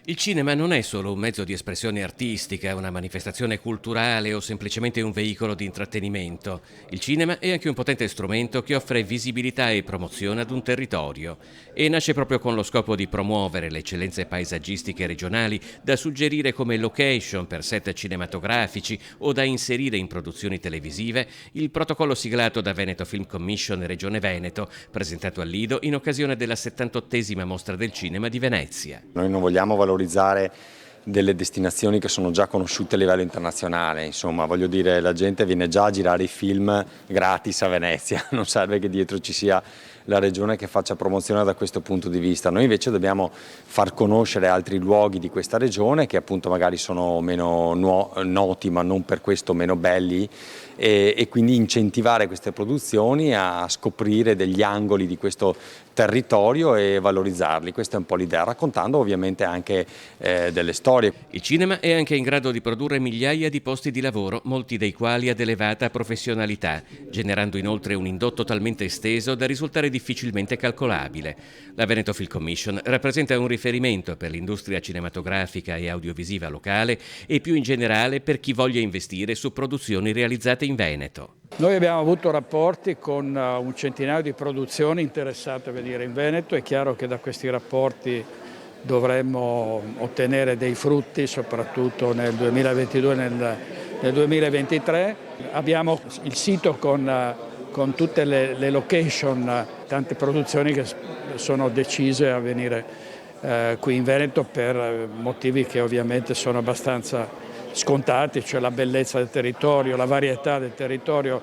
Il cinema non è solo un mezzo di espressione artistica, una manifestazione culturale o semplicemente un veicolo di intrattenimento. Il cinema è anche un potente strumento che offre visibilità e promozione ad un territorio e nasce proprio con lo scopo di promuovere le eccellenze paesaggistiche regionali da suggerire come location per set cinematografici o da inserire in produzioni televisive. Il protocollo siglato da Veneto Film Commission e Regione Veneto, presentato al Lido in occasione della 78esima Mostra del Cinema di Venezia. Noi non vogliamo valorizzare delle destinazioni che sono già conosciute a livello internazionale, insomma voglio dire, la gente viene già a girare i film gratis a Venezia, non serve che dietro ci sia la regione che faccia promozione da questo punto di vista. Noi invece dobbiamo far conoscere altri luoghi di questa regione che appunto magari sono meno noti ma non per questo meno belli e quindi incentivare queste produzioni a scoprire degli angoli di questo territorio e valorizzarli. Questa è un po' l'idea, raccontando ovviamente anche delle storie. Il cinema è anche in grado di produrre migliaia di posti di lavoro, molti dei quali ad elevata professionalità, generando inoltre un indotto talmente esteso da risultare difficilmente calcolabile. La Veneto Film Commission rappresenta un riferimento per l'industria cinematografica e audiovisiva locale e più in generale per chi voglia investire su produzioni realizzate in Veneto. Noi abbiamo avuto rapporti con un centinaio di produzioni interessate a venire in Veneto. È chiaro che da questi rapporti dovremmo ottenere dei frutti, soprattutto nel 2022 e nel 2023. Abbiamo il sito con tutte le location, tante produzioni che sono decise a venire qui in Veneto per motivi che ovviamente sono abbastanza scontati, cioè la bellezza del territorio, la varietà del territorio.